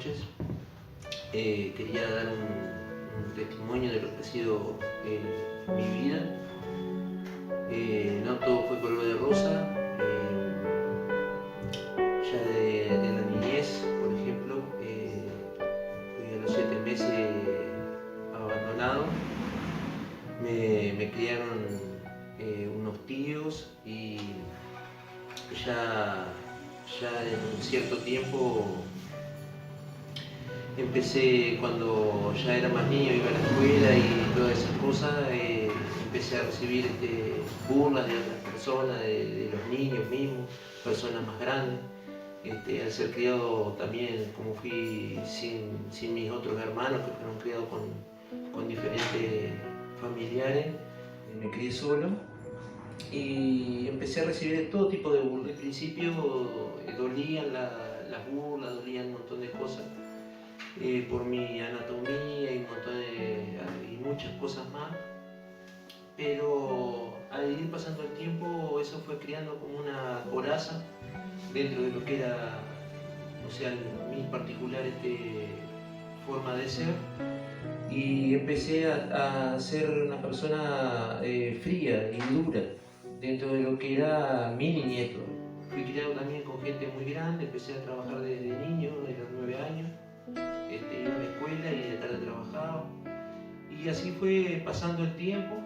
noches. Quería dar un testimonio de lo que ha sido mi vida. No todo fue color de rosa. Ya de la niñez, por ejemplo, fui a los 7 meses abandonado. Me criaron unos tíos y ya en un cierto tiempo empecé, cuando ya era más niño, iba a la escuela y todas esas cosas, empecé a recibir burlas de otras personas, de los niños mismos, personas más grandes. Al ser criado también, como fui sin mis otros hermanos que fueron criados con diferentes familiares, me crié solo y empecé a recibir todo tipo de burlas. Al principio dolían las burlas, dolían un montón de cosas por mi anatomía y muchas cosas más, pero al ir pasando el tiempo eso fue creando como una coraza dentro de lo que era, o sea, mi particular forma de ser, y empecé a ser una persona fría y dura dentro de lo que era mi niñez. Fui criado también con gente muy grande, empecé a trabajar desde niño, de los 9 años, iba a la escuela y de tarde trabajaba, y así fue pasando el tiempo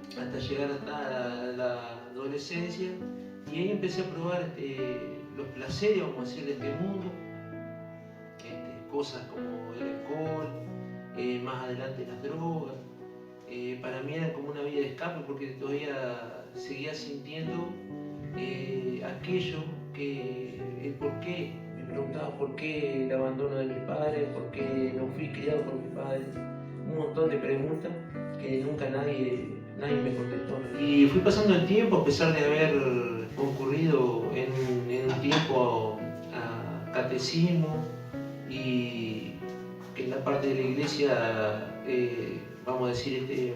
hasta llegar hasta la adolescencia, y ahí empecé a probar los placeres, vamos a decir, de este mundo, cosas como el alcohol, más adelante las drogas. Para mí era como una vía de escape porque todavía seguía sintiendo aquello el por qué. Me preguntaba por qué el abandono de mis padres, por qué no fui criado por mis padres, un montón de preguntas que nunca nadie me contestó. Y fui pasando el tiempo, a pesar de haber concurrido en un tiempo a catecismo, y que en la parte de la iglesia, vamos a decir,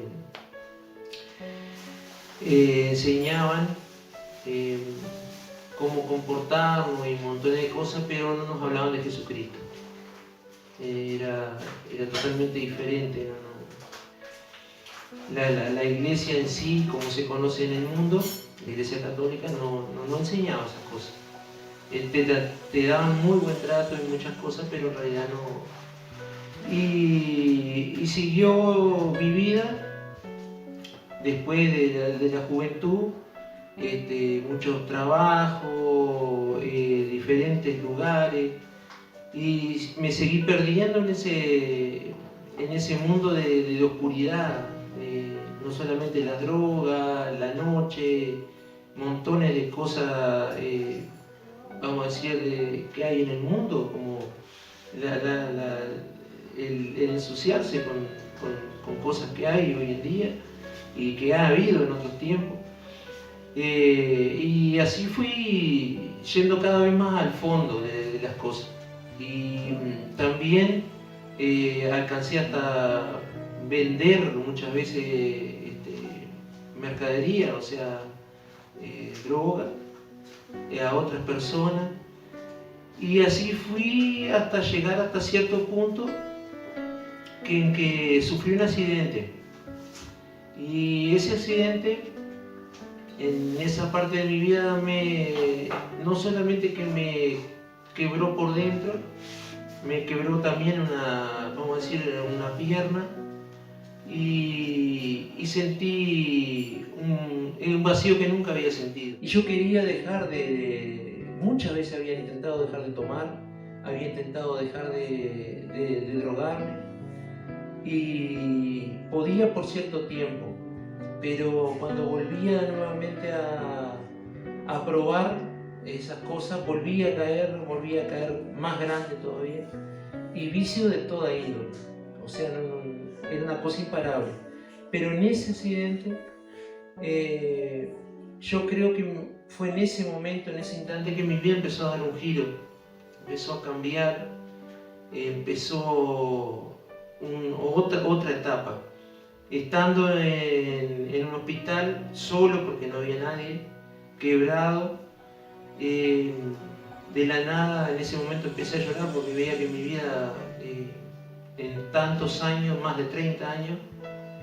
enseñaban cómo comportarnos y un montón de cosas, pero no nos hablaban de Jesucristo. Era totalmente diferente, ¿no? La iglesia en sí, como se conoce en el mundo, la iglesia católica, no enseñaba esas cosas. Te daban muy buen trato y muchas cosas, pero en realidad no. Y siguió mi vida después de la juventud, muchos trabajos, diferentes lugares, y me seguí perdiendo en ese mundo de oscuridad, no solamente la droga, la noche, montones de cosas, vamos a decir, que hay en el mundo, como el ensuciarse con cosas que hay hoy en día y que ha habido en otros tiempos. Y así fui yendo cada vez más al fondo de las cosas. Y también alcancé hasta vender muchas veces mercadería, o sea, droga, a otras personas. Y así fui hasta llegar hasta cierto punto en que sufrí un accidente. Y ese accidente, en esa parte de mi vida, no solamente que me quebró por dentro, me quebró también vamos a decir, una pierna, y sentí un vacío que nunca había sentido. Y yo quería muchas veces había intentado dejar de tomar, había intentado dejar de drogarme, y podía por cierto tiempo, pero cuando volvía nuevamente a probar esas cosas, volvía a caer más grande todavía, y vicio de toda índole, o sea, era una cosa imparable. Pero en ese accidente, yo creo que fue en ese momento, en ese instante, que mi vida empezó a dar un giro, empezó a cambiar, empezó otra etapa. Estando en un hospital, solo porque no había nadie, quebrado, de la nada en ese momento empecé a llorar porque veía que mi vida en tantos años, más de 30 años,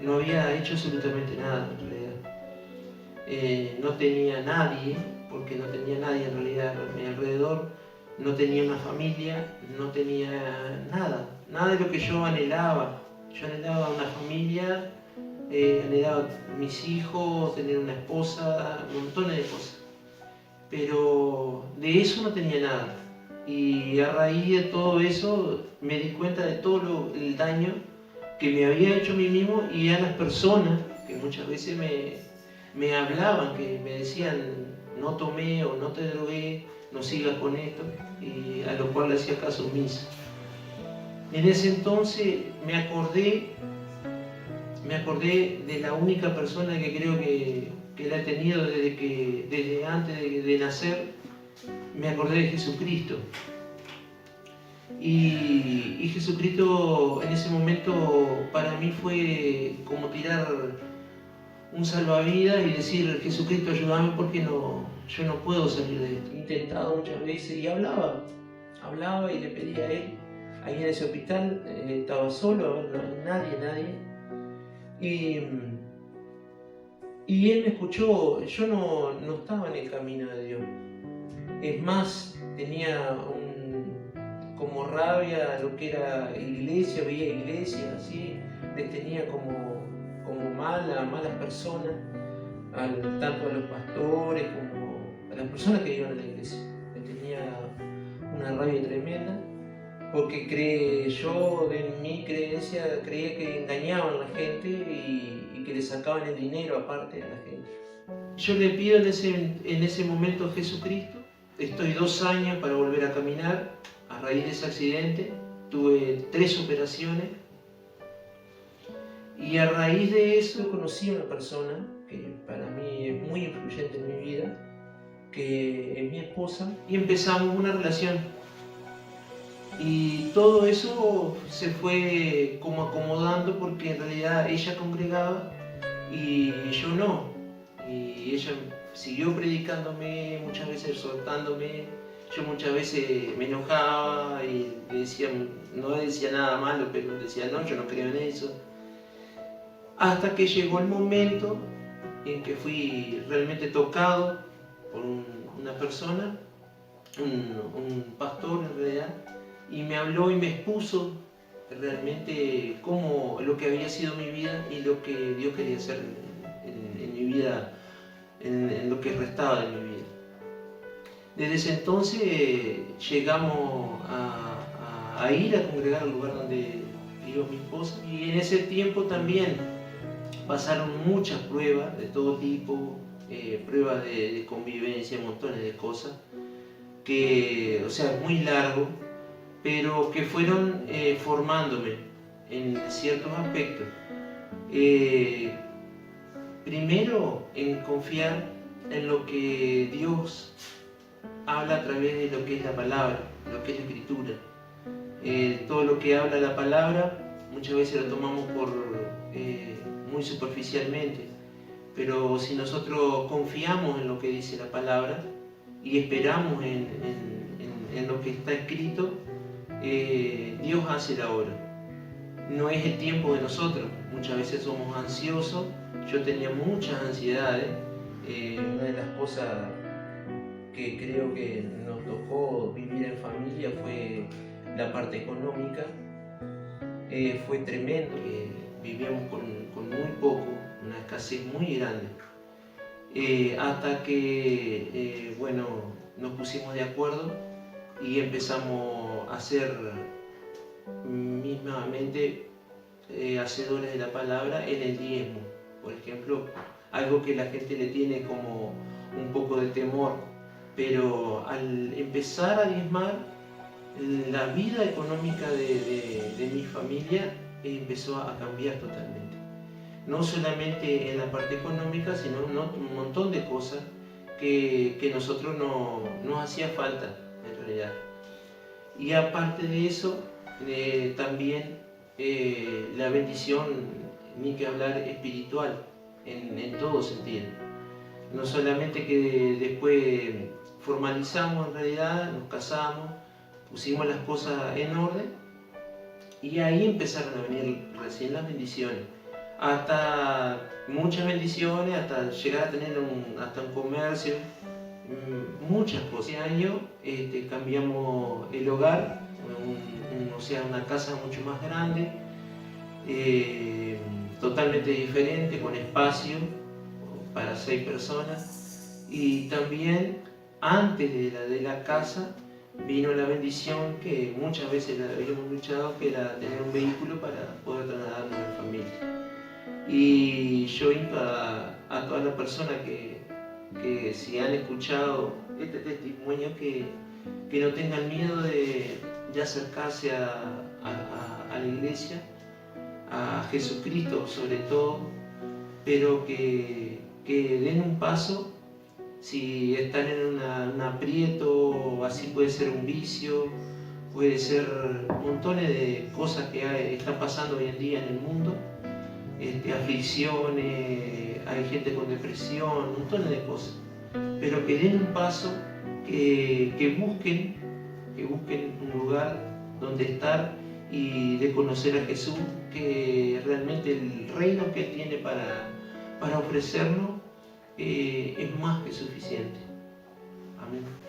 no había hecho absolutamente nada en realidad. No tenía nadie, porque no tenía nadie en realidad a mi alrededor, no tenía una familia, no tenía nada de lo que yo anhelaba. Yo anhelaba una familia, anhelaba mis hijos, tener una esposa, montones de cosas. Pero de eso no tenía nada. Y a raíz de todo eso me di cuenta de todo el daño que me había hecho a mí mismo y a las personas que muchas veces me hablaban, que me decían no tomé o no te drogué, no sigas con esto, y a lo cual le hacía caso omiso. En ese entonces me acordé de la única persona que creo que la he tenido desde antes de nacer. Me acordé de Jesucristo. Y Jesucristo en ese momento para mí fue como tirar un salvavidas y decir: Jesucristo, ayúdame porque yo no puedo salir de esto. He intentado muchas veces y hablaba y le pedía a él. Ahí en ese hospital estaba solo, no había nadie. Y él me escuchó. Yo no estaba en el camino de Dios. Es más, tenía como rabia a lo que era iglesia, veía iglesia, así, les tenía como malas personas, tanto a los pastores como a las personas que iban a la iglesia. Les tenía una rabia tremenda, porque yo, de mi creencia, creía que engañaban a la gente y que le sacaban el dinero aparte a la gente. Yo le pido en ese momento a Jesucristo. Estoy 2 años para volver a caminar. A raíz de ese accidente tuve 3 operaciones y a raíz de eso conocí a una persona que para mí es muy influyente en mi vida, que es mi esposa, y empezamos una relación. Y todo eso se fue como acomodando porque en realidad ella congregaba y yo no. Y ella siguió predicándome, muchas veces exhortándome. Yo muchas veces me enojaba y no decía nada malo, pero decía no, yo no creo en eso. Hasta que llegó el momento en que fui realmente tocado por una persona, un pastor en realidad, y me habló y me expuso realmente cómo lo que había sido mi vida y lo que Dios quería hacer en mi vida, en lo que restaba de mi vida. Desde ese entonces llegamos a ir a congregar al lugar donde vivió mi esposa, y en ese tiempo también pasaron muchas pruebas de todo tipo, pruebas de convivencia, montones de cosas, que, o sea, muy largo, pero que fueron formándome en ciertos aspectos. Primero, en confiar en lo que Dios habla a través de lo que es la palabra, lo que es la escritura. Todo lo que habla la palabra muchas veces lo tomamos muy superficialmente, pero si nosotros confiamos en lo que dice la palabra y esperamos en lo que está escrito, Dios hace la obra. No es el tiempo de nosotros, muchas veces somos ansiosos. Yo tenía muchas ansiedades. Una de las cosas que creo que nos tocó vivir en familia fue la parte económica. Fue tremendo, vivíamos con muy poco, una escasez muy grande, hasta que bueno, nos pusimos de acuerdo y empezamos a ser mismamente hacedores de la palabra en el diezmo. Por ejemplo, algo que la gente le tiene como un poco de temor, pero al empezar a diezmar, la vida económica de mi familia empezó a cambiar totalmente. No solamente en la parte económica, sino un montón de cosas que nosotros nos hacía falta en realidad. Y aparte de eso, también la bendición, ni que hablar, espiritual, en todo sentido. No solamente que después formalizamos en realidad, nos casamos, pusimos las cosas en orden y ahí empezaron a venir recién las bendiciones. Hasta muchas bendiciones, hasta llegar a tener hasta un comercio, muchas cosas. Ese año cambiamos el hogar, o sea, una casa mucho más grande, totalmente diferente, con espacio para 6 personas. Y también antes de la casa vino la bendición que muchas veces la habíamos luchado, que era tener un vehículo para poder trasladarnos en familia. Y yo invito a todas las personas que si han escuchado este testimonio, que no tengan miedo de acercarse a la iglesia, a Jesucristo sobre todo, pero que den un paso. Si están en un aprieto, así puede ser un vicio, puede ser montones de cosas que están pasando hoy en día en el mundo, aflicciones, hay gente con depresión, montones de cosas, pero que den un paso, que busquen un lugar donde estar y de conocer a Jesús, que realmente el reino que Él tiene para ofrecernos es más que suficiente. Amén.